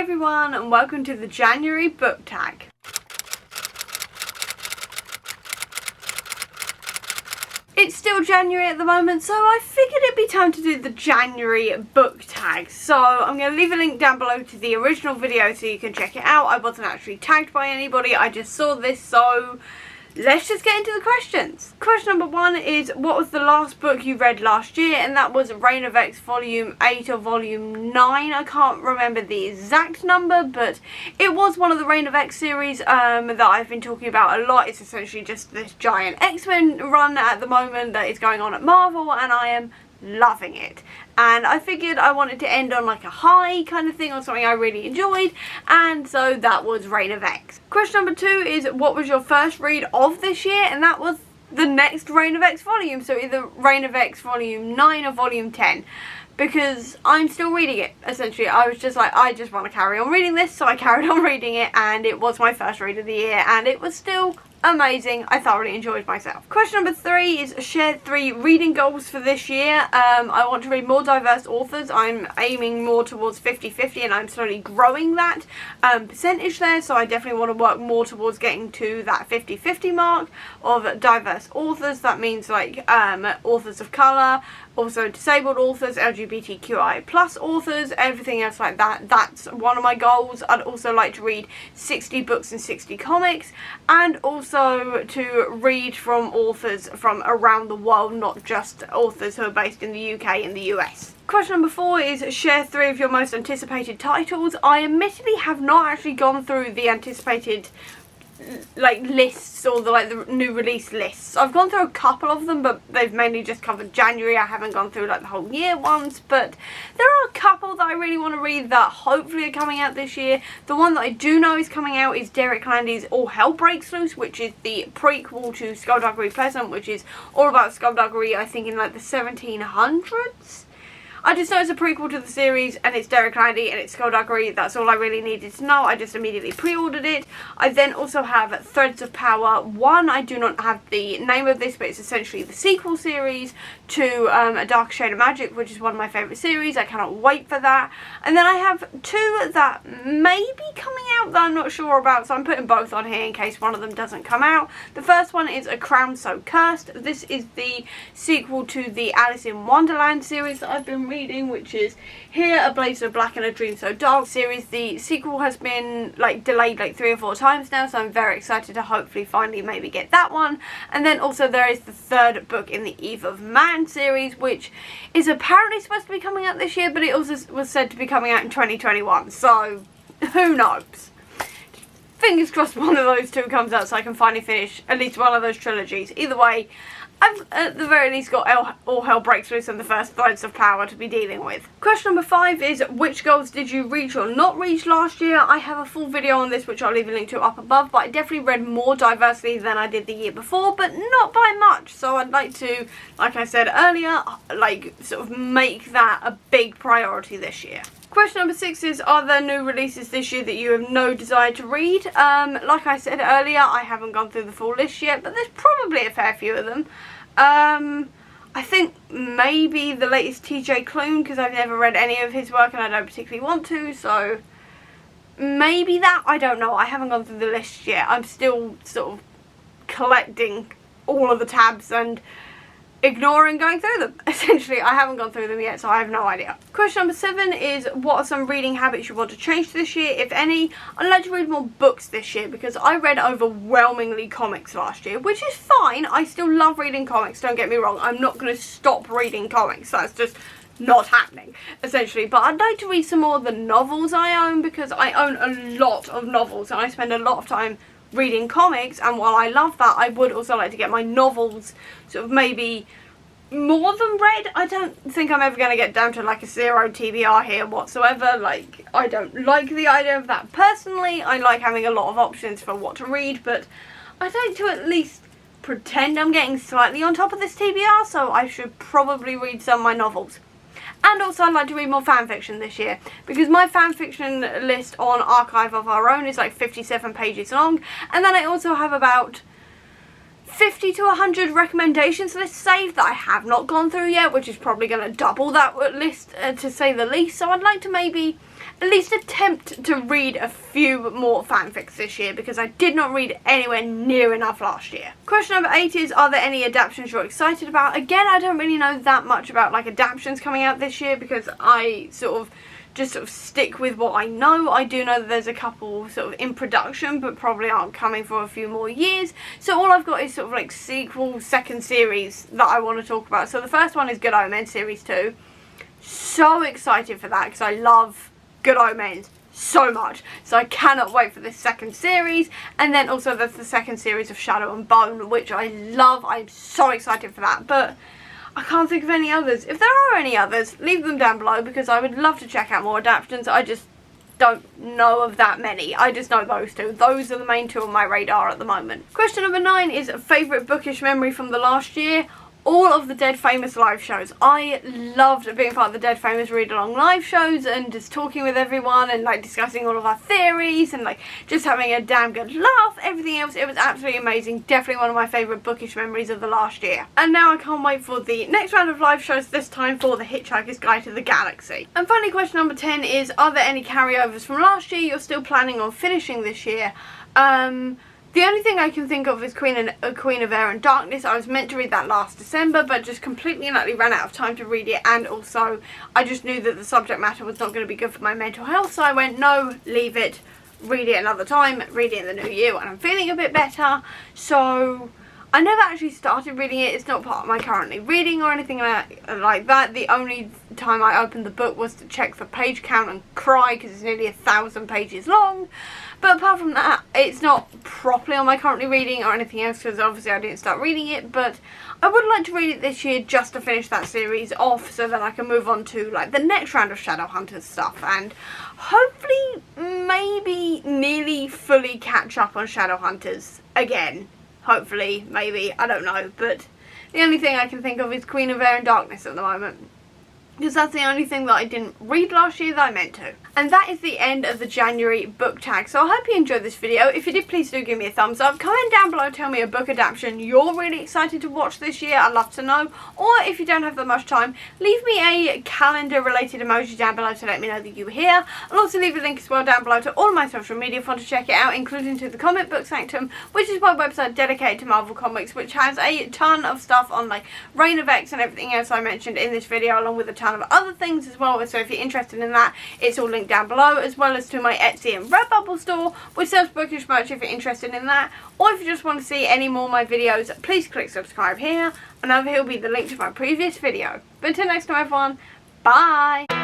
everyone, and welcome to the January book tag. It's still January at the moment, so I figured it'd be time to do the January book tag. So I'm going to leave a link down below to the original video so you can check it out. I wasn't actually tagged by anybody, I just saw this, so let's just get into the questions. Question number 1 is, what was the last book you read last year? And that was Reign of X Volume 8 or Volume 9. I can't remember the exact number, but it was one of the Reign of X series that I've been talking about a lot. It's essentially just this giant X-Men run at the moment that is going on at Marvel, and I am loving it. And I figured I wanted to end on like a high kind of thing, or something I really enjoyed, and so that was Reign of X. Question number 2 is, what was your first read of this year? And that was the next Reign of X volume, so either Reign of X Volume 9 or Volume 10. Because I'm still reading it, essentially. I was just like, I just want to carry on reading this, so I carried on reading it, and it was my first read of the year, and it was still amazing. I thoroughly enjoyed myself. Question number 3 is, share 3 reading goals for this year. I want to read more diverse authors. I'm aiming more towards 50-50, and I'm slowly growing that percentage there, so I definitely want to work more towards getting to that 50-50 mark of diverse authors. That means like authors of colour, also disabled authors, LGBTQI plus authors, everything else like that. That's one of my goals. I'd also like to read 60 books and 60 comics, and also to read from authors from around the world, not just authors who are based in the UK and the US. Question number 4 is, share 3 of your most anticipated titles. I admittedly have not actually gone through the anticipated like lists, or the new release lists. I've gone through a couple of them, but they've mainly just covered January. I haven't gone through like the whole year ones, but there are a couple that I really want to read that hopefully are coming out this year. The one that I do know is coming out is Derek Landy's All Hell Breaks Loose, which is the prequel to Skullduggery Pleasant, which is all about skullduggery, I think in like the 1700s. I just know it's a prequel to the series, and it's Derek Landy, and it's skullduggery. That's all I really needed to know. I just immediately pre-ordered it. I then also have Threads of Power 1. I do not have the name of this, but it's essentially the sequel series to A Dark Shade of Magic, which is one of my favourite series. I cannot wait for that. And then I have 2 that may be coming out that I'm not sure about, so I'm putting both on here in case one of them doesn't come out. The first one is A Crown So Cursed. This is the sequel to the Alice in Wonderland series that I've been reading, which is Here, A Blaze of Black and a Dream So Dark series. The sequel has been like delayed like 3 or 4 times now, so I'm very excited to hopefully finally maybe get that one. And then also there is the 3rd book in the Eve of Man series, which is apparently supposed to be coming out this year, but it also was said to be coming out in 2021, so who knows. Fingers crossed one of those 2 comes out so I can finally finish at least one of those trilogies. Either way, I've at the very least got All Hell Breaks Loose and the first Threads of Power to be dealing with. Question number 5 is, which goals did you reach or not reach last year? I have a full video on this which I'll leave a link to up above, but I definitely read more diversity than I did the year before, but not by much. So I'd like to, like I said earlier, like sort of make that a big priority this year. Question number 6 is, are there new releases this year that you have no desire to read? Like I said earlier, I haven't gone through the full list yet, but there's probably a fair few of them. I think maybe the latest TJ Klune, because I've never read any of his work and I don't particularly want to, so maybe that. I don't know. I haven't gone through the list yet. I'm still sort of collecting all of the tabs and ignoring going through them. Essentially, I haven't gone through them yet, so I have no idea. Question number 7 is, what are some reading habits you want to change this year, if any? I'd like to read more books this year, because I read overwhelmingly comics last year, which is fine. I still love reading comics, don't get me wrong. I'm not going to stop reading comics. That's just not happening, essentially. But I'd like to read some more of the novels I own, because I own a lot of novels, and I spend a lot of time reading comics, and while I love that, I would also like to get my novels sort of maybe more than read. I don't think I'm ever going to get down to like a 0 TBR here whatsoever. Like, I don't like the idea of that personally. I like having a lot of options for what to read, but I'd like to at least pretend I'm getting slightly on top of this TBR, so I should probably read some of my novels. And also I'd like to read more fanfiction this year, because my fanfiction list on Archive of Our Own is like 57 pages long, and then I also have about 50 to 100 recommendations lists saved that I have not gone through yet, which is probably going to double that list to say the least. So I'd like to maybe at least attempt to read a few more fanfics this year, because I did not read anywhere near enough last year. Question number 8 is, are there any adaptations you're excited about? Again, I don't really know that much about like adaptations coming out this year, because I sort of stick with what I know. I do know that there's a couple sort of in production, but probably aren't coming for a few more years. So all I've got is sort of like sequel, second series that I want to talk about. So the first one is Good Omens Series 2. So excited for that, because I love Good Omens so much, so I cannot wait for this second series. And then also there's the second series of Shadow and Bone, which I love. I'm so excited for that, but I can't think of any others. If there are any others, leave them down below, because I would love to check out more adaptations. I just don't know of that many. I just know those two. Those are the main two on my radar at the moment. Question number 9 is favourite bookish memory from the last year. All of the Dead Famous live shows. I loved being part of the Dead Famous read along live shows and just talking with everyone and like discussing all of our theories and like just having a damn good laugh. Everything else, it was absolutely amazing. Definitely one of my favourite bookish memories of the last year. And now I can't wait for the next round of live shows, this time for the Hitchhiker's Guide to the Galaxy. And finally, question number 10 is, are there any carryovers from last year you're still planning on finishing this year? The only thing I can think of is Queen of Air and Darkness. I was meant to read that last December, but just completely and utterly ran out of time to read it, and also I just knew that the subject matter was not going to be good for my mental health, so I went, no, leave it, read it another time, read it in the new year when I'm feeling a bit better. So I never actually started reading it. It's not part of my currently reading or anything like that. The only time I opened the book was to check the page count and cry, because it's nearly 1,000 pages long. But apart from that, it's not properly on my currently reading or anything else, because obviously I didn't start reading it. But I would like to read it this year just to finish that series off, so that I can move on to like the next round of Shadowhunters stuff, and hopefully maybe nearly fully catch up on Shadowhunters again. Hopefully, maybe, I don't know. But the only thing I can think of is Queen of Air and Darkness at the moment, because that's the only thing that I didn't read last year that I meant to. And that is the end of the January book tag. So I hope you enjoyed this video. If you did, please do give me a thumbs up. Comment down below, tell me a book adaptation you're really excited to watch this year. I'd love to know. Or if you don't have that much time, leave me a calendar related emoji down below to let me know that you were here. I'll also leave a link as well down below to all of my social media if you want to check it out, including to the Comic Book Sanctum, which is my website dedicated to Marvel Comics, which has a ton of stuff on like Reign of X and everything else I mentioned in this video, along with a ton of other things as well. So if you're interested in that, it's all linked down below, as well as to my Etsy and Redbubble store, which sells bookish merch if you're interested in that. Or if you just want to see any more of my videos, please click subscribe here, and over here will be the link to my previous video. But until next time everyone, bye!